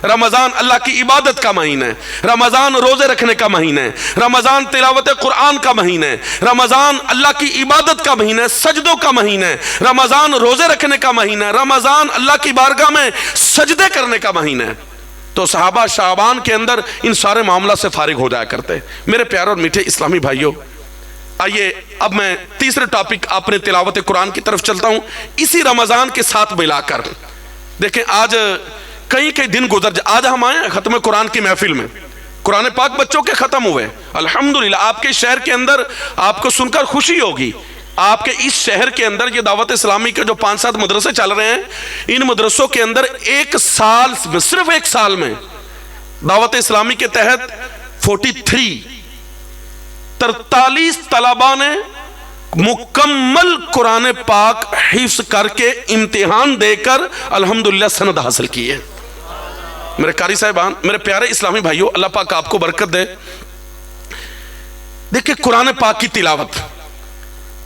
رمضان اللہ کی عبادت کا مہینہ ہے، رمضان روزے رکھنے کا مہینہ ہے، رمضان تلاوت قرآن کا مہینہ ہے، رمضان اللہ کی عبادت کا مہینہ ہے، سجدوں کا مہینہ ہے، رمضان روزے رکھنے کا مہینہ ہے، رمضان اللہ کی بارگاہ میں سجدے کرنے کا مہینہ ہے۔ تو صحابہ شعبان کے اندر ان سارے معاملات سے فارغ ہو جایا کرتے۔ میرے پیارے اور میٹھے اسلامی بھائیوں، آئیے اب میں تیسرے ٹاپک اپنے تلاوت قرآن کی طرف چلتا ہوں، اسی رمضان کے ساتھ ملا کر۔ دیکھیں آج کئی دن گزر آج ہم آئے ہیں ختم قرآن کی محفل میں، قرآن پاک بچوں کے ختم ہوئے الحمدللہ۔ آپ کے شہر کے اندر آپ کو سن کر خوشی ہوگی، آپ کے اس شہر کے اندر یہ دعوت اسلامی کے جو 5-7 مدرسے چل رہے ہیں، ان مدرسوں کے اندر ایک سال میں، صرف ایک سال میں دعوت اسلامی کے تحت 43 طلباء نے مکمل قرآن پاک حفظ کر کے امتحان دے کر الحمدللہ سند حاصل کی ہے۔ میرے قاری صاحبان، میرے پیارے اسلامی بھائیوں، اللہ پاک آپ کو برکت دے۔ دیکھیں قرآن پاک کی تلاوت،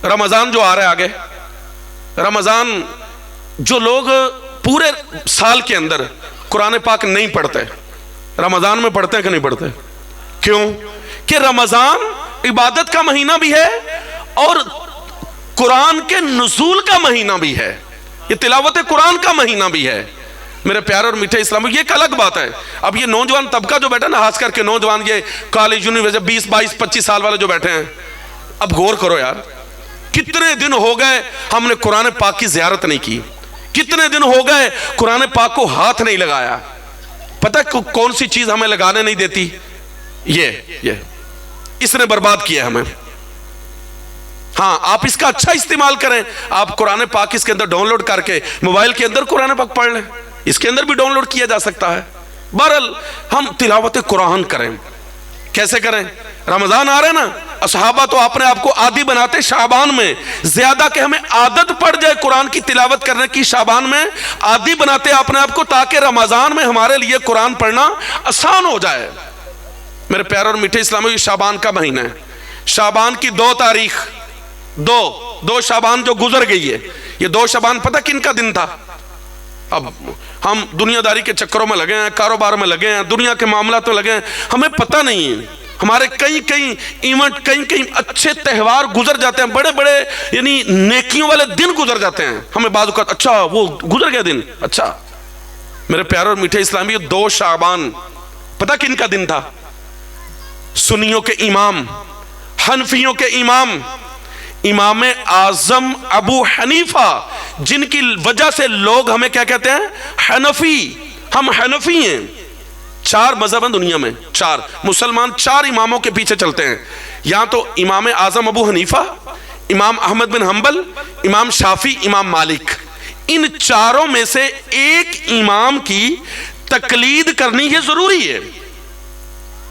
رمضان جو آ رہا ہے آگے، رمضان جو لوگ پورے سال کے اندر قرآن پاک نہیں پڑھتے، رمضان میں پڑھتے ہیں کہ نہیں پڑھتے؟ کیوں؟ کہ رمضان عبادت کا مہینہ بھی ہے اور قرآن کے نزول کا مہینہ بھی ہے، یہ تلاوت قرآن کا مہینہ بھی ہے۔ میرے پیارے اور میٹھے اسلامی، یہ ایک الگ بات ہے۔ اب یہ نوجوان طبقہ جو بیٹھا نا، خاص کر کے نوجوان، یہ کالج یونیورسٹی 20-22-25 سال والے جو بیٹھے ہیں، اب غور کرو یار، کتنے دن ہو گئے ہم نے قرآن پاک کی زیارت نہیں کی، کتنے دن ہو گئے قرآن پاک کو ہاتھ نہیں لگایا۔ پتہ کون سی چیز ہمیں لگانے نہیں دیتی؟ یہ اس نے برباد کیا ہمیں۔ ہاں آپ اس کا اچھا استعمال کریں، آپ قرآن پاک اس کے اندر ڈاؤن لوڈ کر کے موبائل کے اندر قرآن پاک پڑھ لیں، اس کے اندر بھی ڈاؤن لوڈ کیا جا سکتا ہے۔ بہرحال ہم تلاوت قرآن کریں، کیسے کریں؟ رمضان آ رہے نا، صحابہ تو اپنے آپ کو عادی بناتے شعبان میں، زیادہ کہ ہمیں عادت پڑ جائے قرآن کی تلاوت کرنے کی، شعبان میں عادی بناتے اپنے آپ کو تاکہ رمضان میں ہمارے لیے قرآن پڑھنا آسان ہو جائے۔ میرے پیارے اور میٹھے اسلامی، یہ شعبان کا مہینہ ہے، شعبان کی 2 تاریخ، دو شعبان جو گزر گئی ہے، یہ 2 شعبان پتہ کن کا دن تھا؟ اب ہم دنیا داری کے چکروں میں لگے ہیں، کاروبار میں لگے ہیں، دنیا کے معاملات میں لگے ہیں، ہمیں پتہ نہیں ہے۔ ہمارے کئی ایونٹ، کئی اچھے تہوار گزر جاتے ہیں، بڑے یعنی نیکیوں والے دن گزر جاتے ہیں، ہمیں بعض اوقات اچھا وہ گزر گیا دن۔ اچھا میرے پیارے اور میٹھے اسلامی، 2 شعبان پتہ کن کا دن تھا؟ سنیوں کے امام، حنفیوں کے امام، امام اعظم ابو حنیفہ، جن کی وجہ سے لوگ ہمیں کیا کہتے ہیں؟ حنفی۔ ہم حنفی ہیں۔ 4 مذہب ہیں دنیا میں، 4 مسلمان 4 اماموں کے پیچھے چلتے ہیں، یہاں تو امام اعظم ابو حنیفہ، امام احمد بن حنبل، امام شافعی، امام مالک، ان 4 میں سے ایک امام کی تقلید کرنی یہ ضروری ہے۔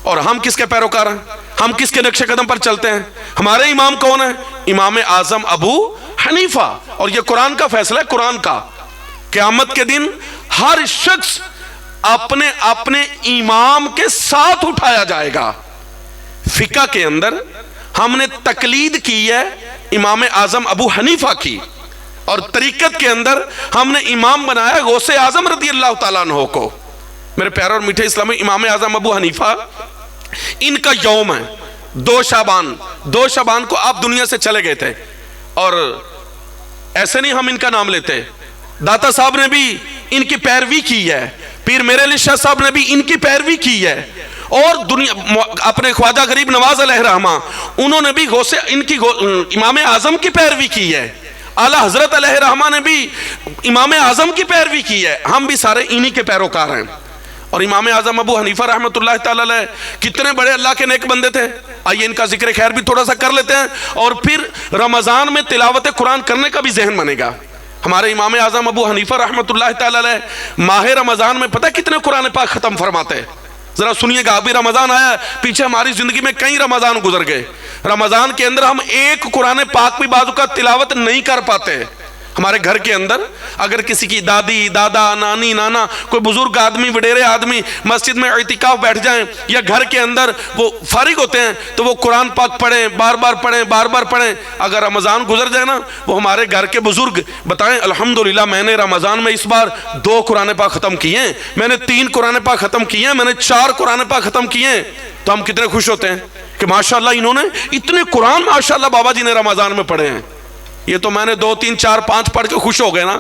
اور ہم کس کے پیروکار ہیں؟ ہم کس کے نقش قدم پر چلتے ہیں؟ ہمارے امام کون ہیں؟ امام اعظم ابو حنیفہ۔ اور یہ قرآن کا فیصلہ ہے، قرآن کا، قیامت کے دن ہر شخص اپنے امام کے ساتھ اٹھایا جائے گا۔ فقہ کے اندر ہم نے تقلید کی ہے امام اعظم ابو حنیفہ کی، اور طریقت کے اندر ہم نے امام بنایا غوث اعظم رضی اللہ تعالیٰ عنہ کو۔ میرے پیارے اور میٹھے اسلامی، امام اعظم ابو حنیفہ، ان کا یوم ہے 2 شعبان کو آپ دنیا سے چلے گئے تھے، اور ایسے نہیں ہم ان کا نام لیتے، داتا صاحب نے بھی ان کی پیروی کی ہے، پیر میرے علی شاہ صاحب نے بھی ان کی پیروی کی ہے، اور دنیا اپنے خواجہ غریب نواز علیہ رحمہ، انہوں نے بھی امام اعظم کی پیروی کی ہے، اعلیٰ حضرت علیہ رحمہ نے بھی امام اعظم کی پیروی کی ہے، ہم بھی سارے انہی کے پیروکار ہیں۔ اور امام اعظم ابو حنیفہ رحمۃ اللہ تعالیٰ علیہ کتنے بڑے اللہ کے نیک بندے تھے، آئیے ان کا ذکر خیر بھی تھوڑا سا کر لیتے ہیں، اور پھر رمضان میں تلاوت قرآن کرنے کا بھی ذہن بنے گا۔ ہمارے امام اعظم ابو حنیفہ رحمۃ اللہ تعالیٰ علیہ ماہ رمضان میں پتہ کتنے قرآن پاک ختم فرماتے؟ ذرا سنیے گا، ابھی رمضان آیا، پیچھے ہماری زندگی میں کئی رمضان گزر گئے، رمضان کے اندر ہم ایک قرآن پاک بھی بعض اوقات تلاوت نہیں کر پاتے، ہمارے گھر کے اندر اگر کسی کی دادی، دادا، نانی، نانا، کوئی بزرگ آدمی، وڈیرے آدمی مسجد میں اعتکاف بیٹھ جائیں یا گھر کے اندر وہ فارغ ہوتے ہیں تو وہ قرآن پاک پڑھیں، بار بار پڑھیں، بار بار پڑھیں. اگر رمضان گزر جائے نا، وہ ہمارے گھر کے بزرگ بتائیں الحمدللہ میں نے رمضان میں اس بار 2 قرآن پاک ختم کیے ہیں، میں نے 3 قرآن پاک ختم کیے ہیں، میں نے 4 قرآن پاک ختم کیے ہیں، تو ہم کتنے خوش ہوتے ہیں کہ ماشاءاللہ انہوں نے اتنے قرآن ماشاءاللہ بابا جی نے رمضان میں پڑھے ہیں. یہ تو میں نے 2 3 4 5 پڑھ کے خوش ہو گئے نا.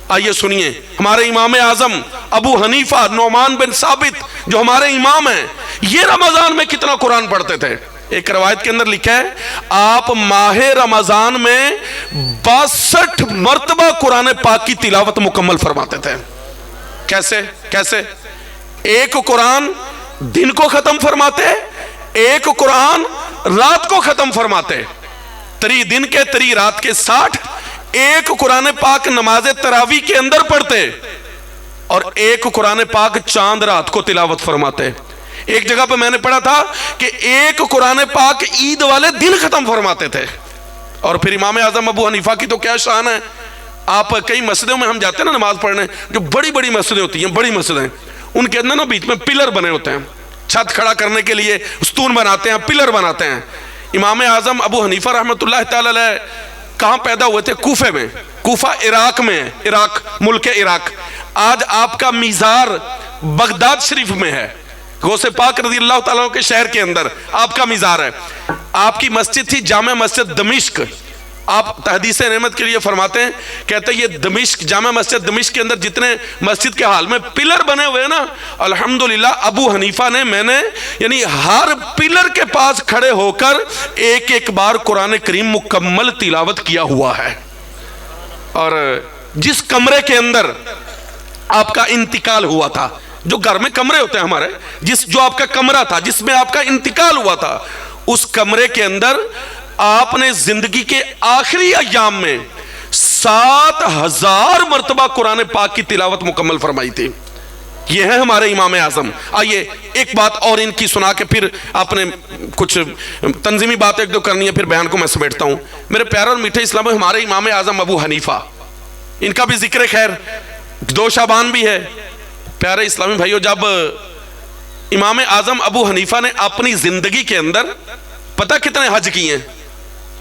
آئیے سنیے ہمارے امام اعظم ابو حنیفہ نعمان بن ثابت جو ہمارے امام ہیں، یہ رمضان میں کتنا قرآن پڑھتے تھے. ایک روایت کے اندر لکھا ہے آپ ماہ رمضان میں 62 مرتبہ قرآن پاک کی تلاوت مکمل فرماتے تھے. کیسے؟ ایک قرآن دن کو ختم فرماتے، ایک قرآن رات کو ختم فرماتے، 3 دن کے 3 رات کے 60. ایک قرآن پاک نماز تراویح کے اندر پڑھتے اور ایک قرآن پاک چاند رات کو تلاوت فرماتے. ایک جگہ پہ میں نے پڑھا تھا کہ ایک قرآن پاک عید والے دن ختم فرماتے تھے. اور پھر امام اعظم ابو حنیفہ کی تو کیا شان ہے. آپ کئی مسجدوں میں ہم جاتے ہیں نا نماز پڑھنے، جو بڑی بڑی مسجدیں ہوتی ہیں، بڑی مسجدیں، ان کے اندر نا بیچ میں پلر بنے ہوتے ہیں، چھت کھڑا کرنے کے لیے ستون بناتے ہیں، پلر بناتے ہیں. امام اعظم ابو حنیفہ رحمۃ اللہ تعالی علیہ کہاں پیدا ہوئے تھے؟ کوفے میں. کوفہ عراق میں، عراق ملک عراق. آج آپ کا میزار بغداد شریف میں ہے، غوث پاک رضی اللہ تعالیٰ عنہ کے شہر کے اندر آپ کا میزار ہے. آپ کی مسجد تھی جامع مسجد دمشق. آپ تحدیث نعمت کے لیے فرماتے ہیں، کہتے ہیں یہ دمشق، جامع مسجد دمشق کے اندر جتنے مسجد کے حال میں پلر بنے ہوئے نا، الحمدللہ ابو حنیفہ نے، میں نے یعنی ہر پلر کے پاس کھڑے ہو کر ایک ایک بار قرآن کریم مکمل تلاوت کیا ہوا ہے. اور جس کمرے کے اندر آپ کا انتقال ہوا تھا، جو گھر میں کمرے ہوتے ہیں ہمارے، جو آپ کا کمرہ تھا جس میں آپ کا انتقال ہوا تھا، اس کمرے کے اندر آپ نے زندگی کے آخری ایام میں 7000 مرتبہ قرآن پاک کی تلاوت مکمل فرمائی تھی. یہ ہے ہمارے امام اعظم. آئیے ایک بات اور ان کی سنا کے پھر آپ نے کچھ تنظیمی بات ایک دو کرنی ہے، پھر بیان کو میں سمیٹتا ہوں. میرے پیارے اور میٹھے اسلام، ہمارے امام اعظم ابو حنیفہ، ان کا بھی ذکر خیر 2 شعبان بھی ہے. پیارے اسلامی بھائیو، جب امام اعظم ابو حنیفہ نے اپنی زندگی کے اندر پتہ کتنے حج کیے ہیں؟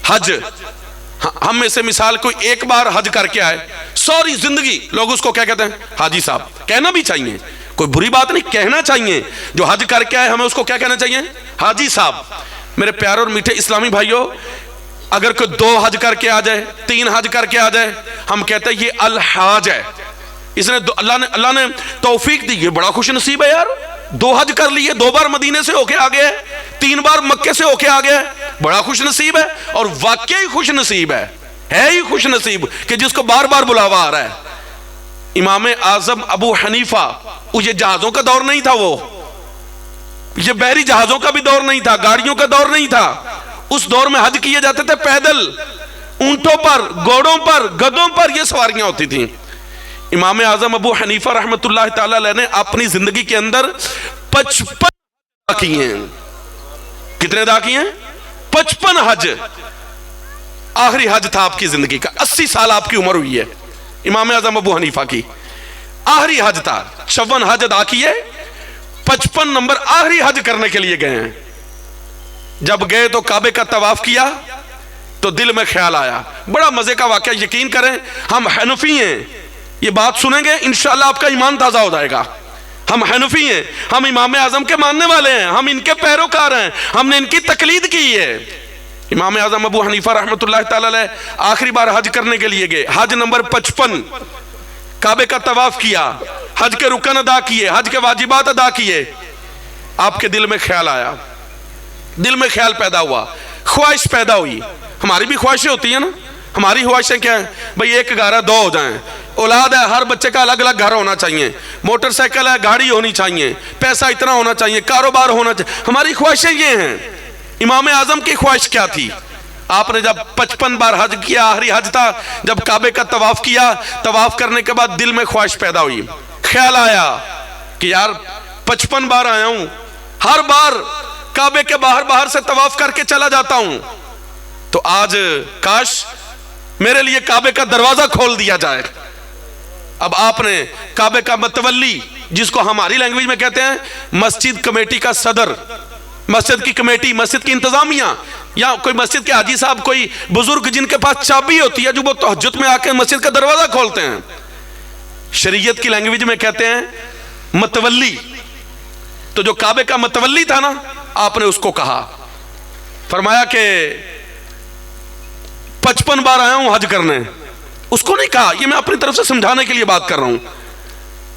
حج، ہم میں سے مثال کوئی ایک بار حج کر کے آئے، ساری زندگی لوگ اس کو کیا کہتے ہیں؟ حاجی صاحب. کہنا بھی چاہیے، کوئی بری بات نہیں، کہنا چاہیے. جو حج کر کے آئے ہمیں اس کو کیا کہنا چاہیے؟ حاجی صاحب. میرے پیارے اور میٹھے اسلامی بھائیوں، اگر کوئی 2 حج کر کے آ جائے، 3 حج کر کے آ جائے، ہم کہتے ہیں یہ الحاج ہے. اس نے اللہ نے توفیق دی، یہ بڑا خوش نصیب ہے یار. 2 حج کر لیے، 2 بار مدینے سے ہو کے آ گئے، 3 بار مکے سے ہو کے آ گئے، بڑا خوش نصیب ہے. اور واقعی خوش نصیب ہے ہی خوش نصیب کہ جس کو بار بار بلاوا آ رہا ہے. امام اعظم ابو حنیفہ، یہ جہازوں کا دور نہیں تھا، وہ یہ بحری جہازوں کا بھی دور نہیں تھا، گاڑیوں کا دور نہیں تھا. اس دور میں حج کیے جاتے تھے پیدل، اونٹوں پر، گھوڑوں پر، گدھوں پر یہ سواریاں ہوتی تھیں. امام اعظم ابو حنیفہ رحمۃ اللہ تعالی علیہ نے اپنی زندگی کے اندر 55 کیے ہیں. کتنے ادا کیے ہیں؟ 55 حج. آخری حج تھا آپ کی زندگی کا، 80 سال آپ کی عمر ہوئی ہے. امام اعظم ابو حنیفہ کی آخری حج تھا. 56 حج ادا کیے، 55 نمبر آخری حج کرنے کے لیے گئے ہیں. جب گئے تو کعبے کا طواف کیا تو دل میں خیال آیا، بڑا مزے کا واقعہ. یقین کریں ہم حنفی ہیں، یہ بات سنیں گے انشاءاللہ آپ کا ایمان تازہ ہو جائے گا. ہم حنفی ہیں، ہم امام اعظم کے ماننے والے ہیں، ہم ان کے پیروکار ہیں، ہم نے ان کی تقلید کی ہے. امام اعظم ابو حنیفہ رحمۃ اللہ تعالی علیہ آخری بار حج کرنے کے لیے گئے. حج نمبر 55، کعبے کا طواف کیا، حج کے رکن ادا کیے، حج کے واجبات ادا کیے. آپ کے دل میں خیال آیا، دل میں خیال پیدا ہوا، خواہش پیدا ہوئی. ہماری بھی خواہشیں ہوتی ہیں نا. ہماری خواہشیں کیا ہیں؟ بھئی ایک گھر ہے، 2 ہو جائیں. اولاد ہے، ہر بچے کا الگ الگ گھر ہونا چاہیے. موٹر سائیکل ہے، گاڑی ہونی چاہیے، پیسہ اتنا ہونا چاہیے، کاروبار ہونا چاہیے. ہماری خواہشیں یہ ہیں. امام اعظم کی خواہش کیا تھی؟ آپ نے جب 55 بار حج کیا، آخری حج تھا، جب کعبے کا طواف کیا، طواف کرنے کے بعد دل میں خواہش پیدا ہوئی، خیال آیا کہ یار 55 بار آیا ہوں، ہر بار کعبے کے باہر سے طواف کر کے چلا جاتا ہوں، تو آج کاش میرے لیے کعبے کا دروازہ کھول دیا جائے۔ اب آپ نے کعبے کا متولی، جس کو ہماری لینگویج میں کہتے ہیں مسجد کمیٹی کا صدر، مسجد کی کمیٹی، مسجد کی انتظامیہ، یا کوئی مسجد کے حاجی صاحب، کوئی بزرگ جن کے پاس چابی ہوتی ہے جو وہ تہجد میں آ کے مسجد کا دروازہ کھولتے ہیں، شریعت کی لینگویج میں کہتے ہیں متولی۔ تو جو کعبے کا متولی تھا نا، آپ نے اس کو کہا، فرمایا کہ 55 بار آیا ہوں حج کرنے۔ اس کو نہیں کہا، یہ میں اپنی طرف سے سمجھانے کے لیے بات کر رہا ہوں۔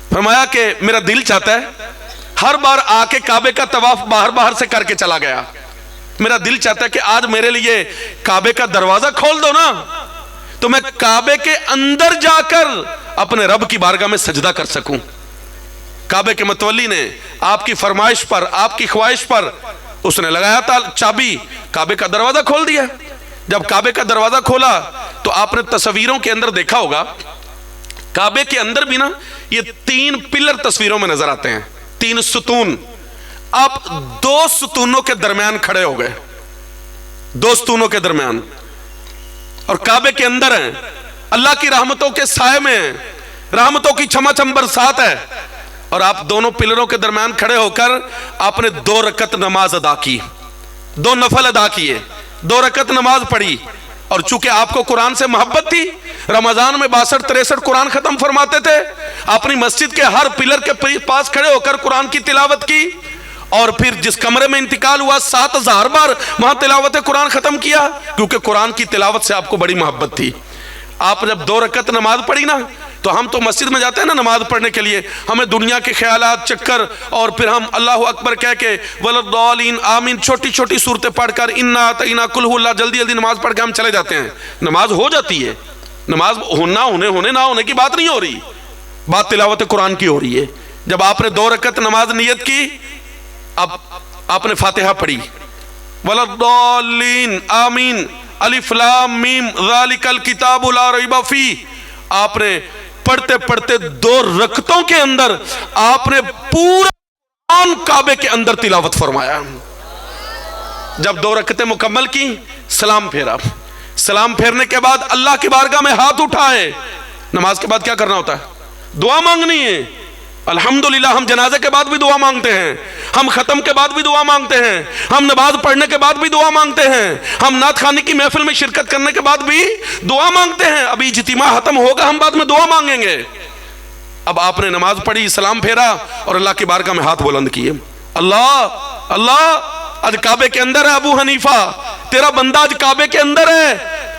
فرمایا کہ میرا دل چاہتا ہے، ہر بار آ کے کعبے کا طواف باہر سے کر کے چلا گیا، میرا دل چاہتا ہے کہ آج میرے لیے کعبے کا دروازہ کھول دو نا، تو میں کعبے کے اندر جا کر اپنے رب کی بارگاہ میں سجدہ کر سکوں۔ کعبے کے متولی نے آپ کی فرمائش پر، آپ کی خواہش پر، اس نے لگایا تھا چابی، کعبے کا دروازہ کھول دیا۔ جب کعبے کا دروازہ کھولا تو آپ نے تصویروں کے اندر دیکھا ہوگا، کعبے کے اندر بھی نا یہ 3 پلر تصویروں میں نظر آتے ہیں، 3 ستون۔ آپ 2 ستونوں کے درمیان کھڑے ہو گئے، 2 ستونوں کے درمیان، اور کعبے کے اندر ہیں، اللہ کی رحمتوں کے سائے میں ہیں، رحمتوں کی چھما چھم برسات ہے، اور آپ دونوں پلروں کے درمیان کھڑے ہو کر آپ نے 2 رکعت نماز ادا کی، 2 نفل ادا کیے، 2 رکعت نماز پڑھی۔ اور چونکہ آپ کو قرآن سے محبت تھی، رمضان میں 62-63 قرآن ختم فرماتے تھے، اپنی مسجد کے ہر پلر کے پاس کھڑے ہو کر قرآن کی تلاوت کی، اور پھر جس کمرے میں انتقال ہوا 7000 بار وہاں تلاوت قرآن ختم کیا، کیونکہ قرآن کی تلاوت سے آپ کو بڑی محبت تھی۔ آپ جب 2 رکعت نماز پڑھی نا، تو ہم تو مسجد میں جاتے ہیں نا نماز پڑھنے کے لیے، ہمیں دنیا کے خیالات، چکر، اور پھر ہم اللہ اکبر کہہ کے ولضالین آمین چھوٹی چھوٹی صورتیں پڑھ کر انا اعطیناک قل هو اللہ جلدی جلدی نماز پڑھ کے ہم چلے جاتے ہیں۔ نماز ہو جاتی ہے، نماز ہونے نہ ہونے کی بات نہیں ہو رہی، بات تلاوت قرآن کی ہو رہی ہے۔ جب آپ نے 2 رکعت نماز نیت کی، اب آپ نے فاتحہ پڑھی، ولضالین آمین الف لام میم ذالک الکتاب لا ریب فیہ، آپ نے پڑھتے پڑھتے 2 رکعتوں کے اندر آپ نے پورا قرآن کعبے کے اندر تلاوت فرمایا۔ جب 2 رکعتیں مکمل کی، سلام پھیرا، سلام پھیرنے کے بعد اللہ کی بارگاہ میں ہاتھ اٹھائے۔ نماز کے بعد کیا کرنا ہوتا ہے؟ دعا مانگنی ہے۔ الحمدللہ ہم جنازے کے بعد بھی دعا مانگتے ہیں، ہم ختم کے بعد بھی دعا مانگتے ہیں، ہم نماز پڑھنے کے بعد بھی دعا مانگتے ہیں، ہم نعت خوانی کی محفل میں شرکت کرنے کے بعد بھی دعا مانگتے ہیں۔ ابھی اجتماع ختم ہوگا، ہم بعد میں دعا مانگیں گے۔ اب آپ نے نماز پڑھی، سلام پھیرا، اور اللہ کی بارگاہ میں ہاتھ بلند کیے۔ اللہ اللہ، آج کعبے کے اندر ہے ابو حنیفہ، تیرا بندہ آج کعبے کے اندر ہے،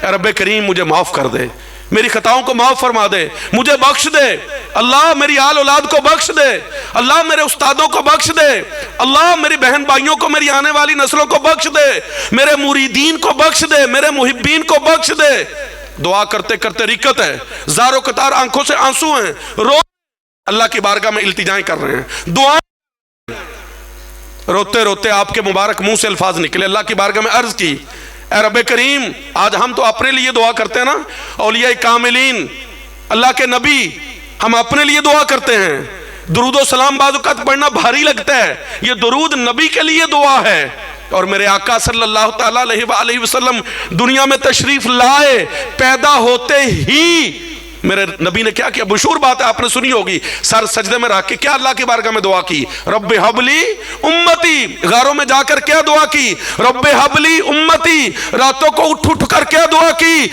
اے رب کریم مجھے معاف کر دے، میری خطاؤں کو معاف فرما دے، مجھے بخش دے، اللہ میری آل اولاد کو بخش دے، اللہ میرے استادوں کو بخش دے، اللہ میری بہن بھائیوں کو، میری آنے والی نسلوں کو بخش دے، میرے مریدین کو بخش دے، میرے محبین کو بخش دے۔ دعا کرتے کرتے رکعت ہے، زار و قطار آنکھوں سے آنسو ہیں، رو اللہ کی بارگاہ میں التجائیں کر رہے ہیں، دعا روتے روتے آپ کے مبارک منہ سے الفاظ نکلے، اللہ کی بارگاہ میں عرض کی، اے رب کریم، آج ہم تو اپنے لیے دعا کرتے ہیں نا، اولیاء کاملین، اللہ کے نبی، ہم اپنے لیے دعا کرتے ہیں، درود و سلام بعض اوقات پڑھنا بھاری لگتا ہے، یہ درود نبی کے لیے دعا ہے۔ اور میرے آقا صلی اللہ تعالیٰ علیہ وآلہ وسلم دنیا میں تشریف لائے، پیدا ہوتے ہی میرے نبی نے کیا کیا؟ مشہور بات ہے، آپ نے سنی ہوگی، سر سجدے میں رکھ کے کیا اللہ کی بارگاہ میں دعا کی؟ رب حبلی امتی، غاروں میں جا کر کیا دعا کی؟ رب حبلی امتی، راتوں کو اٹھ اٹھ کر کیا دعا کی؟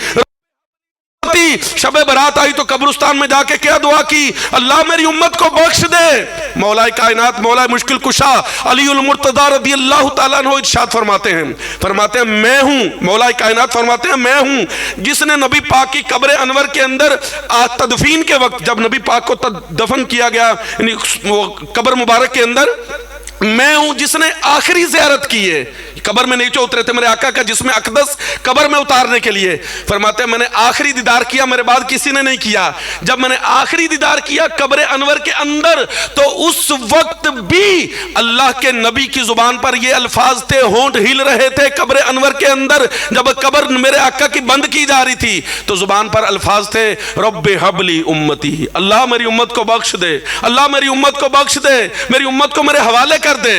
شب برات آئی تو قبرستان میں جا کے کیا دعا کی؟ اللہ میری امت کو بخش دے۔ مولا کائنات، مولا مشکل کشا علی المرتضی رضی اللہ تعالیٰ عنہ ارشاد فرماتے ہیں میں ہوں، مولا کائنات فرماتے ہیں میں ہوں جس نے نبی پاک کی قبر انور کے اندر تدفین کے وقت، جب نبی پاک کو دفن کیا گیا قبر مبارک کے اندر، میں ہوں جس نے آخری زیارت کی ہے۔ قبر میں نیچے اترے تھے میرے آقا کا جسم اقدس قبر میں اتارنے کے لیے، فرماتے ہیں میں نے آخری دیدار کیا، میرے بعد کسی نے نہیں کیا۔ جب میں نے آخری دیدار کیا قبر انور کے اندر، تو اس وقت بھی اللہ کے نبی کی زبان پر یہ الفاظ تھے، ہونٹ ہل رہے تھے قبر انور کے اندر۔ جب قبر میرے آقا کی بند کی جا رہی تھی تو زبان پر الفاظ تھے، رب حبلی امتی، اللہ میری امت کو بخش دے، اللہ میری امت کو بخش دے، میری امت کو میرے حوالے کر دے۔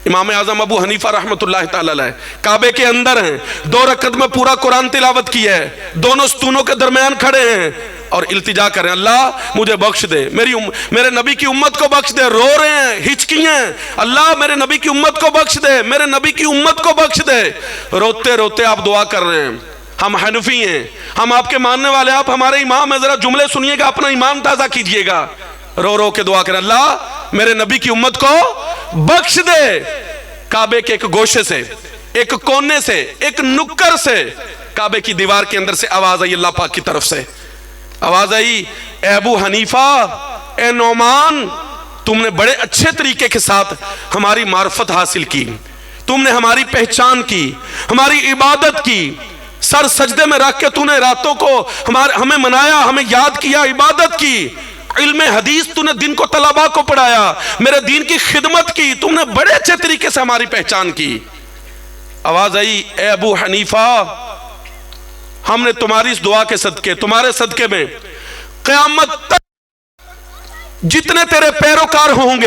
امام اعظم ابو حنیفہ رحمۃ اللہ تعالی علیہ کعبے کے اندر ہیں، 2 رکعت میں پورا قرآن تلاوت کیا ہے، دونوں ستونوں کے درمیان کھڑے ہیں اور التجا کر رہے ہیں اللہ مجھے بخش دے، میرے نبی کی امت کو بخش دے، رو رہے ہیں، ہچکی ہیں، اللہ میرے نبی کی امت کو بخش دے، میرے نبی کی امت کو بخش دے، روتے روتے آپ دعا کر رہے ہیں۔ ہم حنفی ہیں، ہم آپ کے ماننے والے، آپ ہمارے امام ہیں، ذرا جملے سنیے گا، اپنا ایمان تازہ کیجئے گا، رو رو کے دعا کریں اللہ میرے نبی کی امت کو بخش دے۔ کعبے کے ایک گوشے سے، ایک کونے سے، ایک نکر سے، کعبے کی دیوار کے اندر سے آواز آئی اللہ پاک کی طرف سے، آواز آئی اے ابو حنیفہ، اے نعمان، تم نے بڑے اچھے طریقے کے ساتھ ہماری معرفت حاصل کی، تم نے ہماری پہچان کی، ہماری عبادت کی، سر سجدے میں رکھ کے تو نے راتوں کو ہمیں منایا، ہمیں یاد کیا، عبادت کی، علم حدیث تو نے دن کو طلباء کو پڑھایا، میرے دین کی خدمت کی، تم نے بڑے اچھے طریقے سے ہماری پہچان کی۔ آواز آئی اے ابو حنیفہ، ہم نے تمہاری اس دعا کے صدقے، تمہارے صدقے میں قیامت تک جتنے تیرے پیروکار ہوں گے